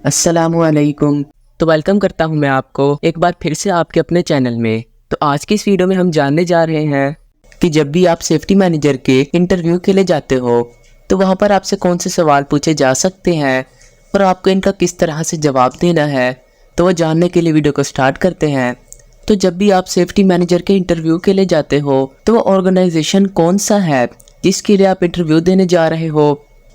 अस्सलामुअलैकुम। तो वेलकम करता हूं मैं आपको एक बार फिर से आपके अपने चैनल में। तो आज की इस वीडियो में हम जानने जा रहे हैं कि जब भी आप सेफ्टी मैनेजर के इंटरव्यू के लिए जाते हो तो वहां पर आपसे कौन से सवाल पूछे जा सकते हैं और आपको इनका किस तरह से जवाब देना है। तो वह जानने के लिए वीडियो को स्टार्ट करते हैं। तो जब भी आप सेफ्टी मैनेजर के इंटरव्यू के लिए जाते हो तो वो ऑर्गेनाइजेशन कौन सा है जिसके लिए आप इंटरव्यू देने जा रहे हो,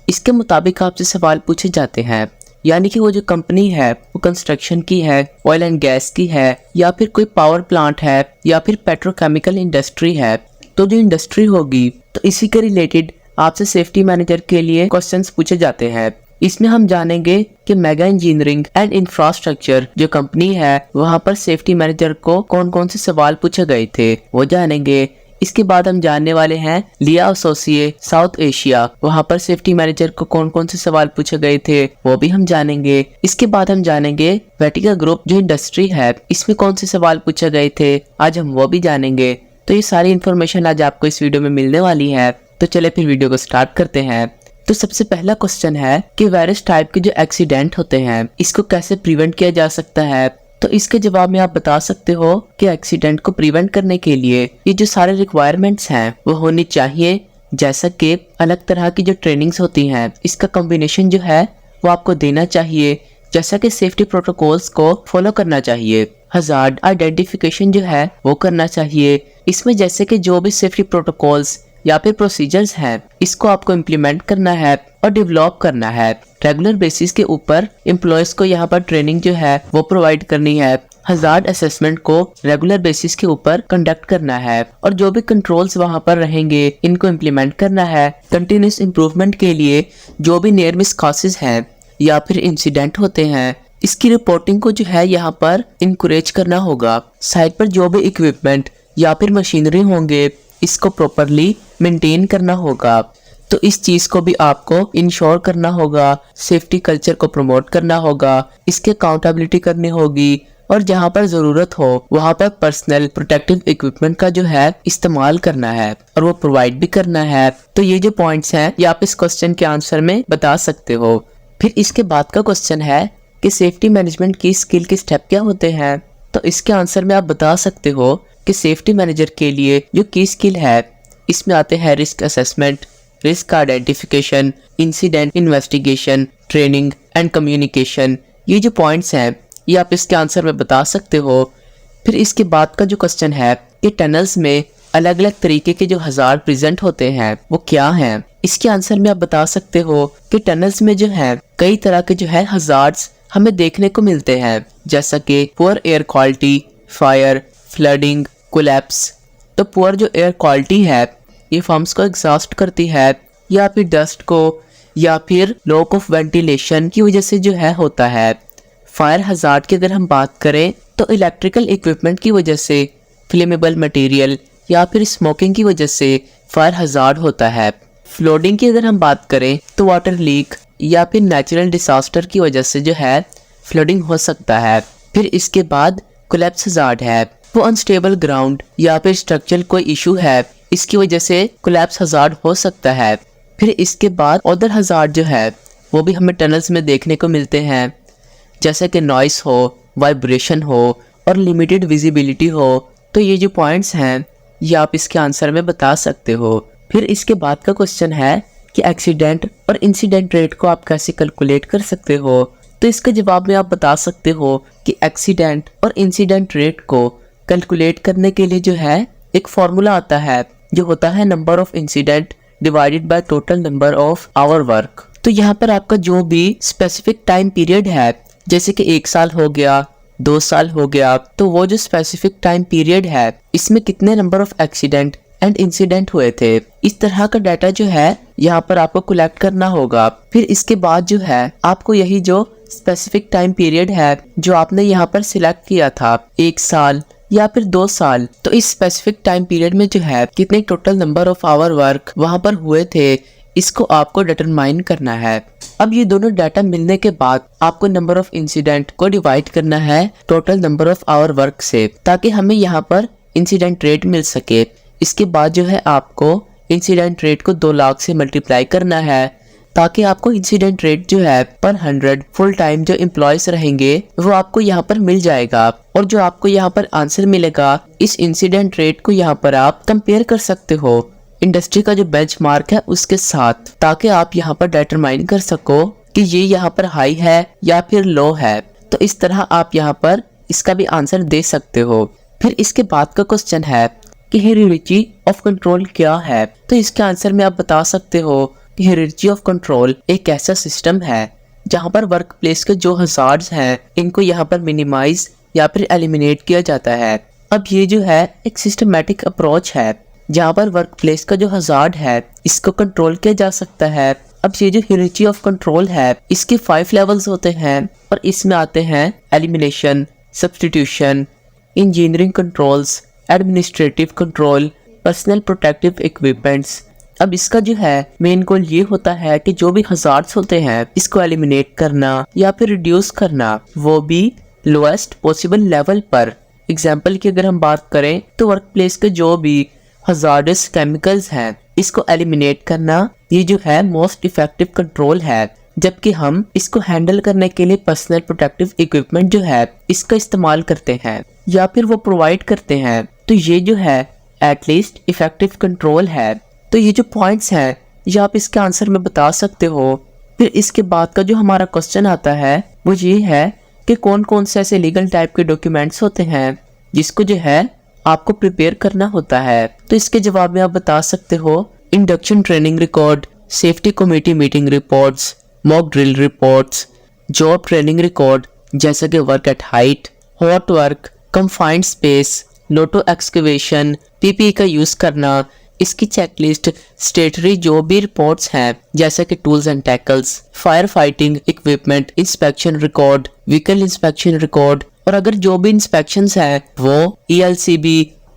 इसके मुताबिक आपसे सवाल पूछे जाते हैं। यानी कि वो जो कंपनी है वो कंस्ट्रक्शन की है, ऑयल एंड गैस की है, या फिर कोई पावर प्लांट है, या फिर पेट्रोकेमिकल इंडस्ट्री है। तो जो इंडस्ट्री होगी तो इसी के रिलेटेड आपसे सेफ्टी मैनेजर के लिए क्वेश्चंस पूछे जाते हैं। इसमें हम जानेंगे कि मेगा इंजीनियरिंग एंड इंफ्रास्ट्रक्चर जो कंपनी है वहाँ पर सेफ्टी मैनेजर को कौन कौन से सवाल पूछे गए थे वो जानेंगे। इसके बाद हम जानने वाले हैं लिया एसोसिएट साउथ एशिया, वहाँ पर सेफ्टी मैनेजर को कौन कौन से सवाल पूछे गए थे वो भी हम जानेंगे। इसके बाद हम जानेंगे वेटिका ग्रुप जो इंडस्ट्री है इसमें कौन से सवाल पूछे गए थे, आज हम वो भी जानेंगे। तो ये सारी इन्फॉर्मेशन आज आपको इस वीडियो में मिलने वाली है। तो चले फिर वीडियो को स्टार्ट करते हैं। तो सबसे पहला क्वेश्चन है कि वेरियस टाइप के जो एक्सीडेंट होते हैं इसको कैसे प्रिवेंट किया जा सकता है। तो इसके जवाब में आप बता सकते हो कि एक्सीडेंट को प्रिवेंट करने के लिए ये जो सारे रिक्वायरमेंट्स हैं वो होनी चाहिए, जैसा कि अलग तरह की जो ट्रेनिंग्स होती हैं इसका कॉम्बिनेशन जो है वो आपको देना चाहिए, जैसा कि सेफ्टी प्रोटोकॉल्स को फॉलो करना चाहिए, हजार्ड आइडेंटिफिकेशन जो है वो करना चाहिए। इसमें जैसे कि जो भी सेफ्टी प्रोटोकॉल्स या फिर प्रोसीजर्स हैं इसको आपको इम्प्लीमेंट करना है और डेवलप करना है। रेगुलर बेसिस के ऊपर एम्प्लॉयज को यहाँ पर ट्रेनिंग जो है वो प्रोवाइड करनी है। हजार्ड असेसमेंट को रेगुलर बेसिस के ऊपर कंडक्ट करना है और जो भी कंट्रोल्स वहाँ पर रहेंगे इनको इम्प्लीमेंट करना है। कंटिन्यूस इम्प्रूवमेंट के लिए जो भी नियर मिस कॉसेज हैं या फिर इंसिडेंट होते हैं इसकी रिपोर्टिंग को जो है यहाँ पर इंकरेज करना होगा। साइट पर जो भी इक्विपमेंट या फिर मशीनरी होंगे इसको प्रॉपरली मेंटेन करना होगा। तो इस चीज को भी आपको इंश्योर करना होगा, सेफ्टी कल्चर को प्रमोट करना होगा, इसके अकाउंटेबिलिटी करनी होगी और जहां पर जरूरत हो वहां पर पर्सनल प्रोटेक्टिव इक्विपमेंट का जो है इस्तेमाल करना है और वो प्रोवाइड भी करना है। तो ये जो पॉइंट्स हैं ये आप इस क्वेश्चन के आंसर में बता सकते हो। फिर इसके बाद का क्वेश्चन है कि सेफ्टी मैनेजमेंट की स्किल के स्टेप क्या होते हैं। तो इसके आंसर में आप बता सकते हो कि सेफ्टी मैनेजर के लिए जो की स्किल है इसमें आते हैं risk assessment, risk identification, incident investigation, training and communication. ये जो पॉइंट्स हैं ये आप इसके आंसर में बता सकते हो। फिर इसके बाद का जो क्वेश्चन है कि टनल्स में अलग अलग तरीके के जो हजार्ड प्रेजेंट होते हैं वो क्या हैं। इसके आंसर में आप बता सकते हो कि टनल्स में जो है कई तरह के जो है हजार्ड्स हमें देखने को मिलते हैं, जैसा कि poor air quality, fire, flooding, collapse. तो पुअर जो एयर क्वालिटी है ये फर्म्स को एग्जॉस्ट करती है या फिर डस्ट को या फिर लॉक ऑफ वेंटिलेशन की वजह से जो है होता है। फायर हजार्ड की अगर हम बात करें तो इलेक्ट्रिकल इक्विपमेंट की वजह से, फ्लेमेबल मटेरियल या फिर स्मोकिंग की वजह से फायर हजार्ड होता है। फ्लोडिंग की अगर हम बात करें तो वाटर लीक या फिर नेचुरल डिसास्टर की वजह से जो है फ्लडिंग हो सकता है। फिर इसके बाद कोलैप्स हजार्ड है, वो अनस्टेबल ग्राउंड या फिर स्ट्रक्चरल कोई इशू है इसकी वजह से कोलैप्स हजार्ड हो सकता है। फिर इसके बाद अदर हजार्ड जो है वो भी हमें टनल्स में देखने को मिलते हैं, जैसे कि नॉइस हो, वाइब्रेशन हो और लिमिटेड विजिबिलिटी हो। तो ये जो पॉइंट्स हैं ये आप इसके आंसर में बता सकते हो। फिर इसके बाद का क्वेश्चन है कि एक्सीडेंट और इंसिडेंट रेट को आप कैसे कैलकुलेट कर सकते हो। तो इसके जवाब में आप बता सकते हो कि एक्सीडेंट और इंसिडेंट रेट को कैलकुलेट करने के लिए जो है एक फॉर्मूला आता है जो होता है number of incident divided by total number of hour work. तो यहाँ पर आपका जो भी स्पेसिफिक टाइम पीरियड है, जैसे कि 1 साल हो गया, 2 साल हो गया, तो वो जो स्पेसिफिक टाइम पीरियड है इसमें कितने number of accident and incident हुए थे, इस तरह का डाटा जो है यहाँ पर आपको कलेक्ट करना होगा। फिर इसके बाद जो है आपको यही जो स्पेसिफिक टाइम पीरियड है जो आपने यहाँ पर सिलेक्ट किया था, 1 साल या फिर 2 साल, तो इस स्पेसिफिक टाइम पीरियड में जो है कितने total number of hour work वहां पर हुए थे इसको आपको डिटरमाइन करना है। अब ये दोनों डाटा मिलने के बाद आपको नंबर ऑफ इंसिडेंट को डिवाइड करना है total number of hour work से, ताकि हमें यहाँ पर इंसिडेंट रेट मिल सके। इसके बाद जो है आपको इंसिडेंट रेट को 2 लाख से मल्टीप्लाई करना है ताकि आपको इंसिडेंट रेट जो है पर 100 फुल टाइम जो एम्प्लॉयज रहेंगे वो आपको यहाँ पर मिल जाएगा। और जो आपको यहाँ पर आंसर मिलेगा इस इंसिडेंट रेट को यहाँ पर आप कंपेयर कर सकते हो इंडस्ट्री का जो बेंचमार्क है उसके साथ, ताकि आप यहाँ पर डिटरमाइन कर सको कि ये यहाँ पर हाई है या फिर लो है। तो इस तरह आप यहाँ पर इसका भी आंसर दे सकते हो। फिर इसके बाद का क्वेश्चन है कि हायरार्की ऑफ कंट्रोल क्या है। तो इसके आंसर में आप बता सकते हो कि हायरार्की ऑफ कंट्रोल एक ऐसा सिस्टम है जहाँ पर वर्क प्लेस के जो हजार्ड्स हैं इनको यहाँ पर मिनिमाइज या फिर एलिमिनेट किया जाता है। अब ये जो है एक सिस्टमेटिक अप्रोच है जहाँ पर वर्क प्लेस का जो हजार्ड है इसको कंट्रोल किया जा सकता है। अब ये जो हायरार्की ऑफ कंट्रोल है इसके 5 लेवल्स होते हैं और इसमें आते हैं elimination, substitution, engineering controls, administrative control, personal protective equipments. अब इसका जो है मेन गोल ये होता है कि जो भी हजार्ड्स होते हैं इसको एलिमिनेट करना या फिर रिड्यूस करना, वो भी लोएस्ट पॉसिबल लेवल पर। एग्जाम्पल की अगर हम बात करें तो वर्क प्लेस के जो भी हजार्डस केमिकल्स हैं इसको एलिमिनेट करना ये जो है मोस्ट इफेक्टिव कंट्रोल है। जबकि हम इसको हैंडल करने के लिए पर्सनल प्रोटेक्टिव इक्विपमेंट जो है इसका इस्तेमाल करते हैं या फिर वो प्रोवाइड करते हैं, तो ये जो है एटलीस्ट इफेक्टिव कंट्रोल है। तो ये जो पॉइंट्स हैं ये आप इसके आंसर में बता सकते हो। फिर इसके बाद का जो हमारा क्वेश्चन आता है वो ये है कि कौन कौन से ऐसे लीगल टाइप के डॉक्यूमेंट्स होते हैं जिसको जो है आपको प्रिपेयर करना होता है। तो इसके जवाब में आप बता सकते हो induction training record, safety committee meeting reports, mock drill reports, job training record जैसे कि work at height, hot work, confined space, Lotte excavation, PPE का यूज करना, इसकी चेकलिस्ट, स्टेटरी जो भी रिपोर्ट्स हैं जैसे कि tools and tackles, fire fighting equipment inspection record, vehicle inspection record, और अगर जो भी इंस्पेक्शंस हैं वो ELCB,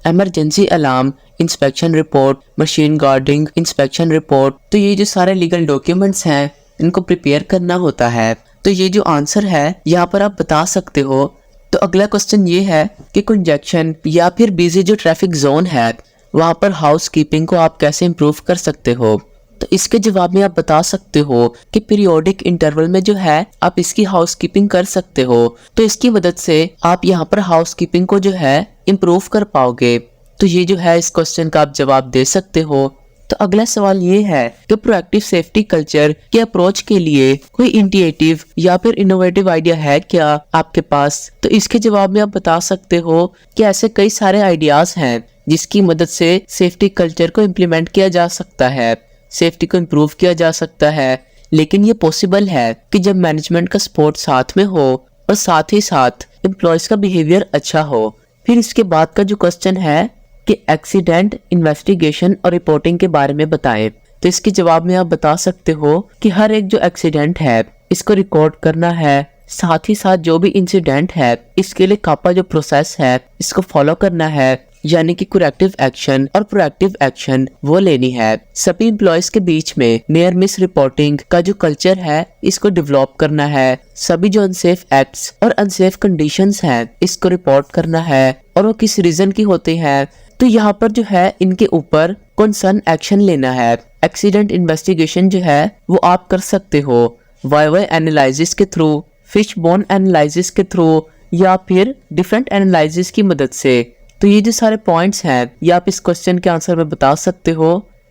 emergency alarm inspection report, machine guarding inspection report. तो ये जो सारे लीगल डॉक्यूमेंट्स हैं इनको प्रिपेयर करना होता है। तो ये जो आंसर है यहाँ पर आप बता सकते हो। तो अगला क्वेश्चन ये है कि कंजेक्शन या फिर बिजी जो ट्रैफिक जोन है वहाँ पर हाउस कीपिंग को आप कैसे इम्प्रूव कर सकते हो। तो इसके जवाब में आप बता सकते हो कि पीरियोडिक इंटरवल में जो है आप इसकी हाउस कीपिंग कर सकते हो। तो इसकी मदद से आप यहाँ पर हाउस कीपिंग को जो है इम्प्रूव कर पाओगे। तो ये जो है इस क्वेश्चन का आप जवाब दे सकते हो। तो अगला सवाल ये है कि प्रोएक्टिव सेफ्टी कल्चर के अप्रोच के लिए कोई इंटीग्रेटिव या फिर इनोवेटिव आइडिया है क्या आपके पास। तो इसके जवाब में आप बता सकते हो कि ऐसे कई सारे आइडियाज हैं जिसकी मदद से सेफ्टी कल्चर को इम्प्लीमेंट किया जा सकता है, सेफ्टी को इम्प्रूव किया जा सकता है। लेकिन ये पॉसिबल है कि जब मैनेजमेंट का सपोर्ट साथ में हो और साथ ही साथ एम्प्लॉयज का बिहेवियर अच्छा हो। फिर इसके बाद का जो क्वेश्चन है कि एक्सीडेंट इन्वेस्टिगेशन और रिपोर्टिंग के बारे में बताएं। तो इसके जवाब में आप बता सकते हो कि हर एक जो एक्सीडेंट है इसको रिकॉर्ड करना है, साथ ही साथ जो भी इंसिडेंट है इसके लिए कापा जो प्रोसेस है इसको फॉलो करना है, यानी कि करेक्टिव एक्शन और प्रोएक्टिव एक्शन वो लेनी है। सभी एम्प्लॉयज के बीच में नियर मिस रिपोर्टिंग का जो कल्चर है इसको डेवलप करना है। सभी जो अनसेफ एक्ट्स और अनसेफ कंडीशंस हैं इसको रिपोर्ट करना है और वो किस रीजन की होती हैं। तो यहाँ पर जो है इनके ऊपर कंसर्न एक्शन लेना है। एक्सीडेंट इन्वेस्टिगेशन जो है वो आप कर सकते हो वाई एनालिसिस के थ्रू, फिश बोन एनालिसिस के थ्रू या फिर डिफरेंट एनालिसिस की मदद से। तो ये जो सारे पॉइंट्स हैं ये आप इस क्वेश्चन के आंसर में बता सकते हो।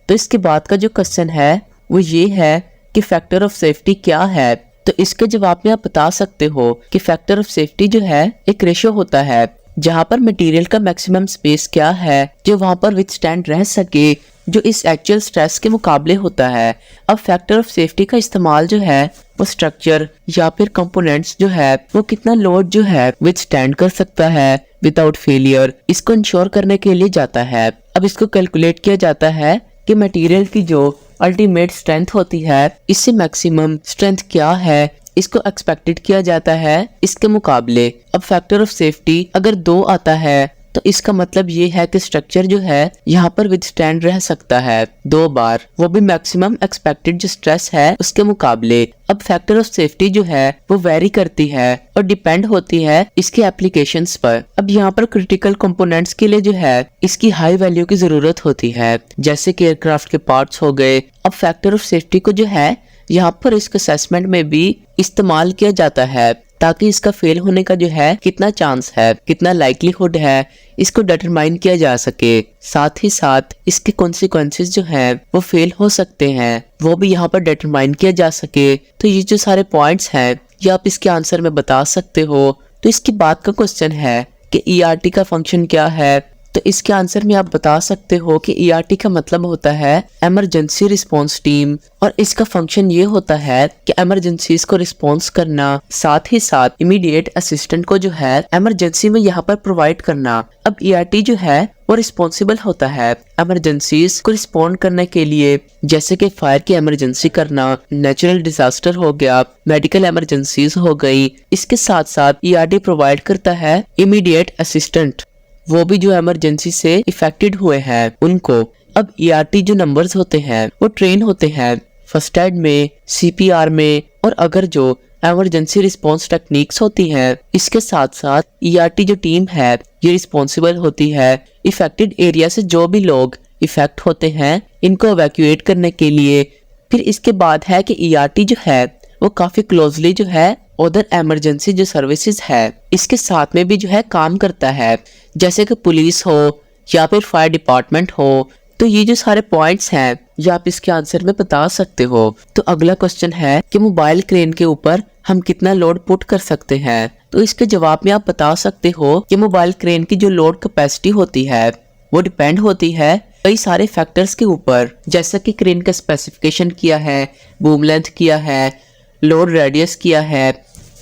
तो इसके बाद का जो क्वेश्चन है वो ये है कि फैक्टर ऑफ सेफ्टी क्या है। तो इसके जवाब में आप बता सकते हो कि फैक्टर ऑफ सेफ्टी जो है एक रेशियो होता है जहाँ पर मटेरियल का मैक्सिमम स्पेस क्या है जो वहाँ पर विथस्टैंड रह सके जो इस एक्चुअल स्ट्रेस के मुकाबले होता है। अब फैक्टर ऑफ सेफ्टी का इस्तेमाल जो है वो स्ट्रक्चर या फिर कंपोनेंट्स जो है वो कितना लोड जो है विथस्टैंड कर सकता है विदाउट फेलियर, इसको इंश्योर करने के लिए जाता है। अब इसको कैलकुलेट किया जाता है कि मटेरियल की जो अल्टीमेट स्ट्रेंथ होती है इससे मैक्सिमम स्ट्रेंथ क्या है, इसको एक्सपेक्टेड किया जाता है इसके मुकाबले। अब फैक्टर ऑफ सेफ्टी अगर 2 आता है तो इसका मतलब ये है कि स्ट्रक्चर जो है यहाँ पर विथस्टैंड रह सकता है 2 बार, वो भी मैक्सिमम एक्सपेक्टेड जो स्ट्रेस है उसके मुकाबले। अब फैक्टर ऑफ सेफ्टी जो है वो वेरी करती है और डिपेंड होती है इसके एप्लीकेशंस पर। अब यहाँ पर क्रिटिकल कंपोनेंट्स के लिए जो है इसकी हाई वैल्यू की जरूरत होती है जैसे कि एयरक्राफ्ट के पार्ट्स हो गए। अब फैक्टर ऑफ सेफ्टी को जो है यहाँ पर इसको असेसमेंट में भी इस्तेमाल किया जाता है ताकि इसका फेल होने का जो है कितना चांस है, कितना लाइक्लीहुड है, इसको डिटरमाइन किया जा सके। साथ ही साथ इसके कॉन्सिक्वेंसेस जो है वो फेल हो सकते हैं, वो भी यहाँ पर डिटरमाइन किया जा सके। तो ये जो सारे पॉइंट्स हैं ये आप इसके आंसर में बता सकते हो। तो इसके बाद का क्वेश्चन है कि ERT का फंक्शन क्या है। तो इसके आंसर में आप बता सकते हो कि ERT का मतलब होता है इमरजेंसी रिस्पांस टीम, और इसका फंक्शन ये होता है कि इमरजेंसीज को रिस्पांस करना, साथ ही साथ इमीडिएट असिस्टेंट को जो है इमरजेंसी में यहाँ पर प्रोवाइड करना। अब ERT जो है वो रिस्पॉन्सिबल होता है इमरजेंसीज को रिस्पॉन्ड करने के लिए, जैसे कि फायर की इमरजेंसी करना, नेचुरल डिजास्टर हो गया, मेडिकल इमरजेंसीज हो गई। इसके साथ साथ ERT प्रोवाइड करता है इमीडिएट असिस्टेंट, वो भी जो इमरजेंसी से इफेक्टेड हुए हैं उनको। अब ERT जो नंबर्स होते हैं वो ट्रेन होते हैं फर्स्ट एड में, CPR में, और अगर जो इमरजेंसी रिस्पांस टेक्निक्स होती हैं, इसके साथ साथ ERT जो टीम है ये रिस्पॉन्सिबल होती है इफेक्टेड एरिया से जो भी लोग इफेक्ट होते हैं इनको इवैक्यूएट करने के लिए। फिर इसके बाद है कि ERT जो है वो काफी क्लोजली जो है अदर इमरजेंसी जो सर्विसेज है इसके साथ में भी जो है काम करता है, जैसे कि पुलिस हो या फिर फायर डिपार्टमेंट हो। तो ये जो सारे पॉइंट्स हैं ये आप इसके आंसर में बता सकते हो। तो अगला क्वेश्चन है कि मोबाइल क्रेन के ऊपर हम कितना लोड पुट कर सकते हैं। तो इसके जवाब में आप बता सकते हो कि मोबाइल क्रेन की जो लोड कैपेसिटी होती है वो डिपेंड होती है कई सारे फैक्टर्स के ऊपर, जैसे कि क्रेन का स्पेसिफिकेशन किया है, बूम लेंथ किया है, लोड रेडियस किया है।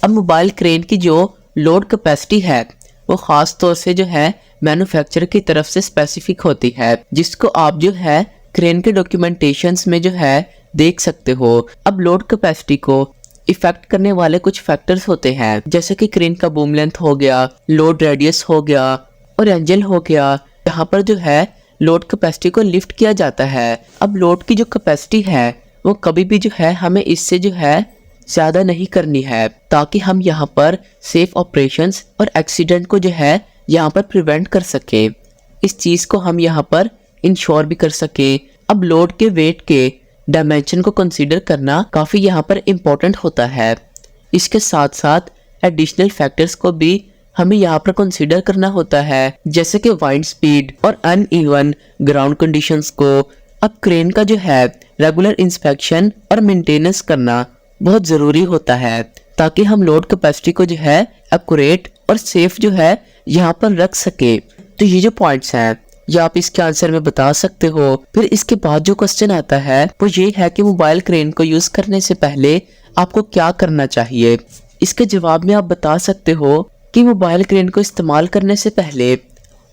अब मोबाइल क्रेन की जो लोड कैपेसिटी है वो खास तौर से जो है मैन्युफैक्चरर की तरफ से स्पेसिफिक होती है, जिसको आप जो है क्रेन के डॉक्यूमेंटेशंस में जो है देख सकते हो। अब लोड कैपेसिटी को इफेक्ट करने वाले कुछ फैक्टर्स होते हैं, जैसे कि क्रेन का बूम लेंथ हो गया, लोड रेडियस हो गया और एंजल हो गया, यहाँ पर जो है लोड कैपेसिटी को लिफ्ट किया जाता है। अब लोड की जो कैपेसिटी है वो कभी भी जो है हमें इससे जो है ज्यादा नहीं करनी है, ताकि हम यहाँ पर सेफ ऑपरेशंस और एक्सीडेंट को जो है यहाँ पर प्रिवेंट कर सके। इस चीज को हम यहाँ पर इंश्योर भी कर सके। अब लोड के वेट के डायमेंशन को कंसीडर करना काफी यहाँ पर इम्पोर्टेंट होता है। इसके साथ साथ एडिशनल फैक्टर्स को भी हमें यहाँ पर कंसीडर करना होता है, जैसे कि वाइंड स्पीड और अनइवन ग्राउंड कंडीशंस को। अब क्रेन का जो है रेगुलर इंस्पेक्शन और मेंटेनेंस करना बहुत जरूरी होता है, ताकि हम लोड कैपेसिटी को जो है एक्यूरेट और सेफ जो है यहाँ पर रख सके। तो ये जो पॉइंट्स हैं ये आप इसके आंसर में बता सकते हो। फिर इसके बाद जो क्वेश्चन आता है वो ये है कि मोबाइल क्रेन को यूज करने से पहले आपको क्या करना चाहिए। इसके जवाब में आप बता सकते हो कि मोबाइल क्रेन को इस्तेमाल करने से पहले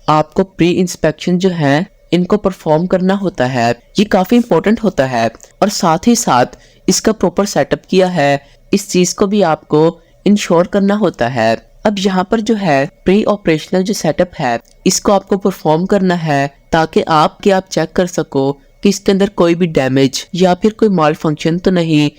आपको प्री इंस्पेक्शन जो है इनको परफॉर्म करना होता है। ये काफी इंपॉर्टेंट होता है, और साथ ही साथ इसका प्रॉपर सेटअप किया है, इस चीज को भी आपको इंश्योर करना होता है। अब यहाँ पर जो है प्री ऑपरेशनल जो सेटअप है इसको आपको परफॉर्म करना है, ताकि आप चेक कर सको कि इसके अंदर कोई भी डैमेज या फिर कोई माल फंक्शन तो नहीं।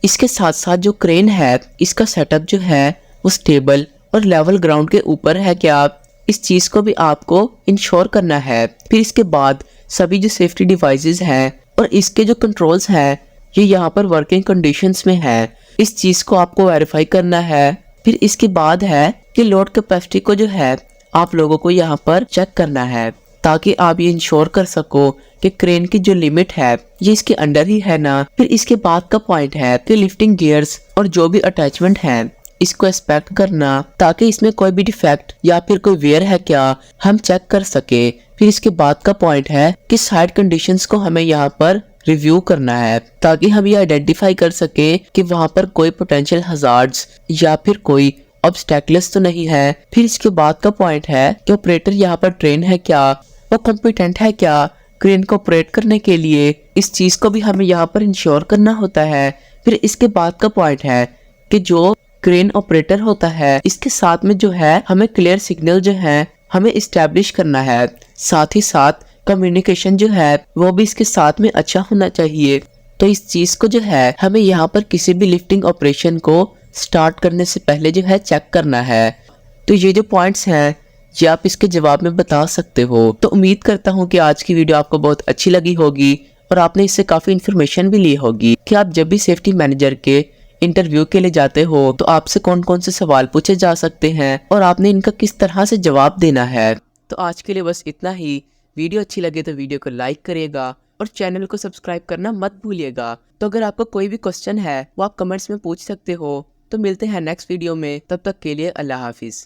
इसके साथ साथ जो क्रेन है इसका सेटअप जो है वो स्टेबल और लेवल ग्राउंड के ऊपर है क्या, इस चीज को भी आपको इंश्योर करना है। फिर इसके बाद सभी जो सेफ्टी डिवाइसेस हैं और इसके जो कंट्रोल्स हैं ये यहाँ पर वर्किंग कंडीशंस में है, इस चीज को आपको वेरीफाई करना है। फिर इसके बाद है कि लोड कैपेसिटी को जो है आप लोगों को यहाँ पर चेक करना है, ताकि आप ये इंश्योर कर सको कि क्रेन की जो लिमिट है ये इसके अंडर ही है ना। फिर इसके बाद का पॉइंट है कि लिफ्टिंग गियर्स और जो भी अटैचमेंट है इसको इंस्पेक्ट करना, ताकि इसमें कोई भी डिफेक्ट या फिर कोई वेयर है क्या हम चेक कर सके। फिर इसके बाद का पॉइंट है कि साइड कंडीशंस को हमें यहाँ पर रिव्यू करना है, ताकि हम ये आइडेंटिफाई कर सके कि वहाँ पर कोई पोटेंशियल हजार्ड्स या फिर कोई ऑब्स्टेकल्स तो नहीं है। फिर इसके बाद का पॉइंट है कि ऑपरेटर यहाँ पर ट्रेन है क्या, वो कॉम्पिटेंट है क्या क्रेन को ऑपरेट करने के लिए, इस चीज को भी हमें यहाँ पर इंश्योर करना होता है। फिर इसके बाद का पॉइंट है कि जो क्रेन ऑपरेटर होता है इसके साथ में जो है हमें क्लियर सिग्नल जो है हमें इस्टेब्लिश करना है, साथ ही साथ कम्युनिकेशन जो है वो भी इसके साथ में अच्छा होना चाहिए। तो इस चीज को जो है हमें यहाँ पर किसी भी लिफ्टिंग ऑपरेशन को स्टार्ट करने से पहले जो है चेक करना है। तो ये जो पॉइंट्स हैं ये आप इसके जवाब में बता सकते हो। तो उम्मीद करता हूँ कि आज की वीडियो आपको बहुत अच्छी लगी होगी, और आपने इससे काफ़ी इन्फॉर्मेशन भी ली होगी कि आप जब भी सेफ्टी मैनेजर के इंटरव्यू के लिए जाते हो तो आपसे कौन कौन से सवाल पूछे जा सकते हैं और आपने इनका किस तरह से जवाब देना है। तो आज के लिए बस इतना ही। वीडियो अच्छी लगे तो वीडियो को लाइक करिएगा और चैनल को सब्सक्राइब करना मत भूलिएगा। तो अगर आपको कोई भी क्वेश्चन है वो आप कमेंट्स में पूछ सकते हो। तो मिलते हैं नेक्स्ट वीडियो में, तब तक के लिए अल्लाह हाफिज़।